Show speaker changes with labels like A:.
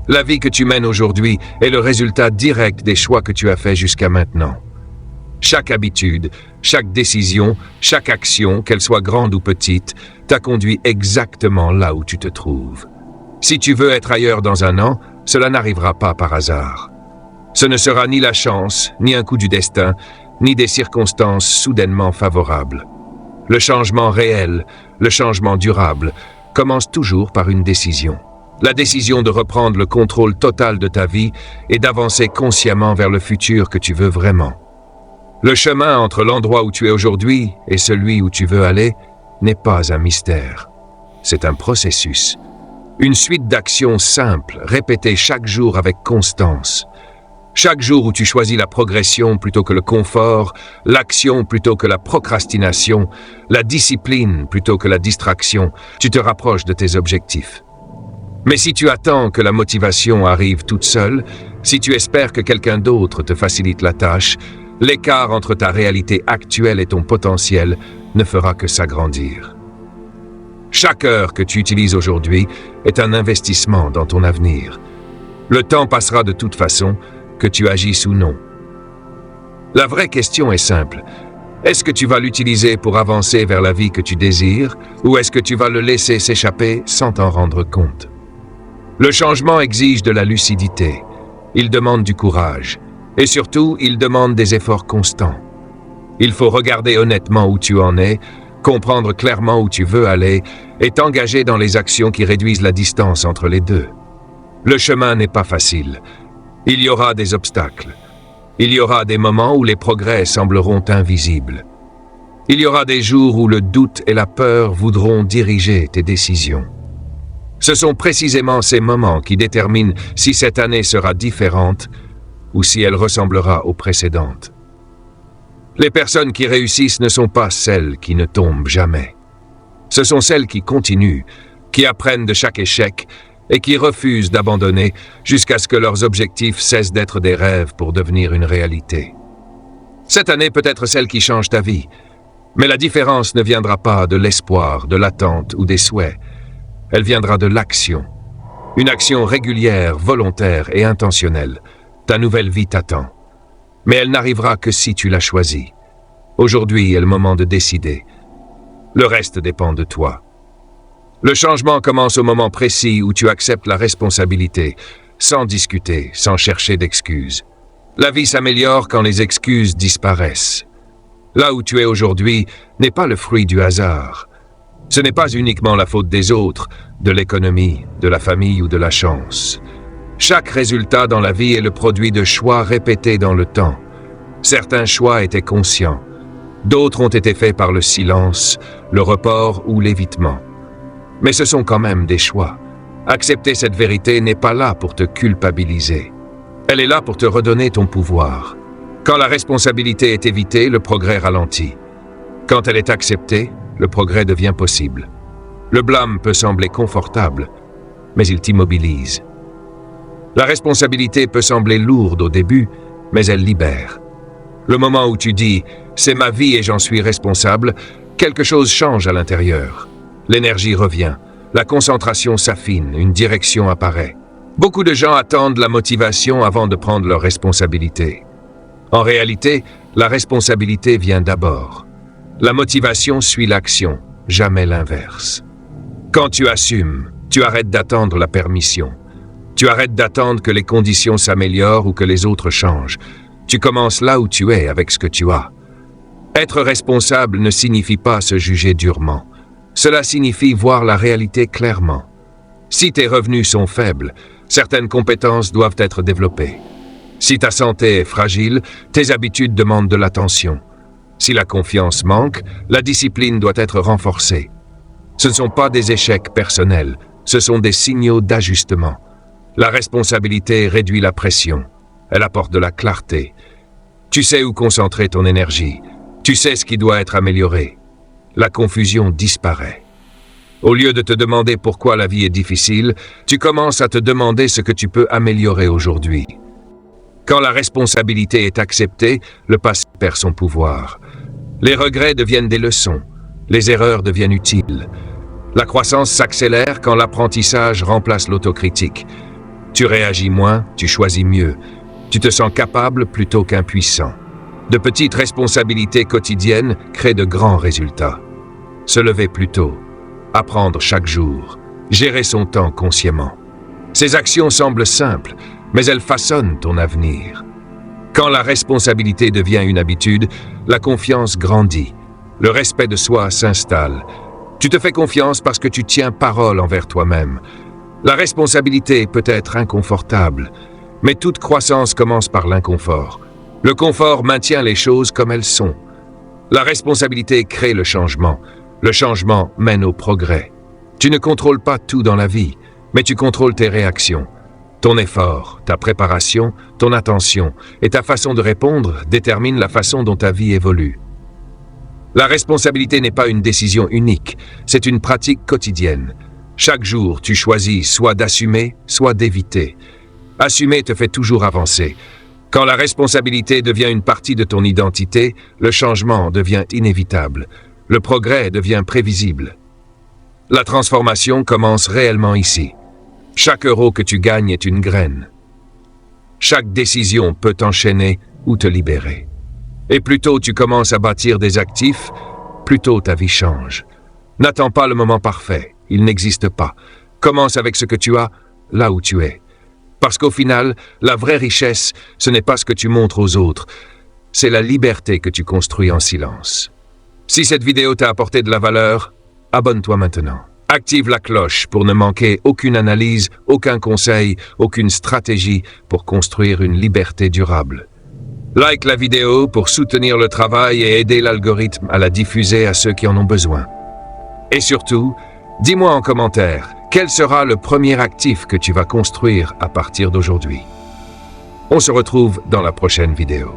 A: La vie que tu mènes aujourd'hui est le résultat direct des choix que tu as faits jusqu'à maintenant. Chaque habitude, chaque décision, chaque action, qu'elle soit grande ou petite, t'a conduit exactement là où tu te trouves. Si tu veux être ailleurs dans un an, cela n'arrivera pas par hasard. Ce ne sera ni la chance, ni un coup du destin, ni des circonstances soudainement favorables. Le changement réel, le changement durable, commence toujours par une décision. La décision de reprendre le contrôle total de ta vie et d'avancer consciemment vers le futur que tu veux vraiment. Le chemin entre l'endroit où tu es aujourd'hui et celui où tu veux aller n'est pas un mystère. C'est un processus. Une suite d'actions simples, répétées chaque jour avec constance. Chaque jour où tu choisis la progression plutôt que le confort, l'action plutôt que la procrastination, la discipline plutôt que la distraction, tu te rapproches de tes objectifs. Mais si tu attends que la motivation arrive toute seule, si tu espères que quelqu'un d'autre te facilite la tâche, l'écart entre ta réalité actuelle et ton potentiel ne fera que s'agrandir. Chaque heure que tu utilises aujourd'hui est un investissement dans ton avenir. Le temps passera de toute façon, que tu agisses ou non. La vraie question est simple. Est-ce que tu vas l'utiliser pour avancer vers la vie que tu désires, ou est-ce que tu vas le laisser s'échapper sans t'en rendre compte? Le changement exige de la lucidité. Il demande du courage. Et surtout, il demande des efforts constants. Il faut regarder honnêtement où tu en es, comprendre clairement où tu veux aller et t'engager dans les actions qui réduisent la distance entre les deux. Le chemin n'est pas facile. Il y aura des obstacles. Il y aura des moments où les progrès sembleront invisibles. Il y aura des jours où le doute et la peur voudront diriger tes décisions. Ce sont précisément ces moments qui déterminent si cette année sera différente ou si elle ressemblera aux précédentes. Les personnes qui réussissent ne sont pas celles qui ne tombent jamais. Ce sont celles qui continuent, qui apprennent de chaque échec et qui refusent d'abandonner jusqu'à ce que leurs objectifs cessent d'être des rêves pour devenir une réalité. Cette année peut être celle qui change ta vie, mais la différence ne viendra pas de l'espoir, de l'attente ou des souhaits. Elle viendra de l'action. Une action régulière, volontaire et intentionnelle. Ta nouvelle vie t'attend. Mais elle n'arrivera que si tu l'as choisie. Aujourd'hui est le moment de décider. Le reste dépend de toi. Le changement commence au moment précis où tu acceptes la responsabilité, sans discuter, sans chercher d'excuses. La vie s'améliore quand les excuses disparaissent. Là où tu es aujourd'hui n'est pas le fruit du hasard. Ce n'est pas uniquement la faute des autres, de l'économie, de la famille ou de la chance. Chaque résultat dans la vie est le produit de choix répétés dans le temps. Certains choix étaient conscients. D'autres ont été faits par le silence, le report ou l'évitement. Mais ce sont quand même des choix. Accepter cette vérité n'est pas là pour te culpabiliser. Elle est là pour te redonner ton pouvoir. Quand la responsabilité est évitée, le progrès ralentit. Quand elle est acceptée, le progrès devient possible. Le blâme peut sembler confortable, mais il t'immobilise. La responsabilité peut sembler lourde au début, mais elle libère. Le moment où tu dis « c'est ma vie et j'en suis responsable », quelque chose change à l'intérieur. L'énergie revient, la concentration s'affine, une direction apparaît. Beaucoup de gens attendent la motivation avant de prendre leurs responsabilités. En réalité, la responsabilité vient d'abord. La motivation suit l'action, jamais l'inverse. Quand tu assumes, tu arrêtes d'attendre la permission. Tu arrêtes d'attendre que les conditions s'améliorent ou que les autres changent. Tu commences là où tu es avec ce que tu as. Être responsable ne signifie pas se juger durement. Cela signifie voir la réalité clairement. Si tes revenus sont faibles, certaines compétences doivent être développées. Si ta santé est fragile, tes habitudes demandent de l'attention. Si la confiance manque, la discipline doit être renforcée. Ce ne sont pas des échecs personnels, ce sont des signaux d'ajustement. La responsabilité réduit la pression. Elle apporte de la clarté. Tu sais où concentrer ton énergie. Tu sais ce qui doit être amélioré. La confusion disparaît. Au lieu de te demander pourquoi la vie est difficile, tu commences à te demander ce que tu peux améliorer aujourd'hui. Quand la responsabilité est acceptée, le passé perd son pouvoir. Les regrets deviennent des leçons. Les erreurs deviennent utiles. La croissance s'accélère quand l'apprentissage remplace l'autocritique. Tu réagis moins, tu choisis mieux. Tu te sens capable plutôt qu'impuissant. De petites responsabilités quotidiennes créent de grands résultats. Se lever plus tôt, apprendre chaque jour, gérer son temps consciemment. Ces actions semblent simples, mais elles façonnent ton avenir. Quand la responsabilité devient une habitude, la confiance grandit. Le respect de soi s'installe. Tu te fais confiance parce que tu tiens parole envers toi-même. La responsabilité peut être inconfortable, mais toute croissance commence par l'inconfort. Le confort maintient les choses comme elles sont. La responsabilité crée le changement. Le changement mène au progrès. Tu ne contrôles pas tout dans la vie, mais tu contrôles tes réactions. Ton effort, ta préparation, ton attention et ta façon de répondre déterminent la façon dont ta vie évolue. La responsabilité n'est pas une décision unique, c'est une pratique quotidienne. Chaque jour, tu choisis soit d'assumer, soit d'éviter. Assumer te fait toujours avancer. Quand la responsabilité devient une partie de ton identité, le changement devient inévitable. Le progrès devient prévisible. La transformation commence réellement ici. Chaque euro que tu gagnes est une graine. Chaque décision peut t'enchaîner ou te libérer. Et plus tôt tu commences à bâtir des actifs, plus tôt ta vie change. N'attends pas le moment parfait, il n'existe pas. Commence avec ce que tu as, là où tu es. Parce qu'au final, la vraie richesse, ce n'est pas ce que tu montres aux autres, c'est la liberté que tu construis en silence. Si cette vidéo t'a apporté de la valeur, abonne-toi maintenant. Active la cloche pour ne manquer aucune analyse, aucun conseil, aucune stratégie pour construire une liberté durable. Like la vidéo pour soutenir le travail et aider l'algorithme à la diffuser à ceux qui en ont besoin. Et surtout, dis-moi en commentaire, quel sera le premier actif que tu vas construire à partir d'aujourd'hui? On se retrouve dans la prochaine vidéo.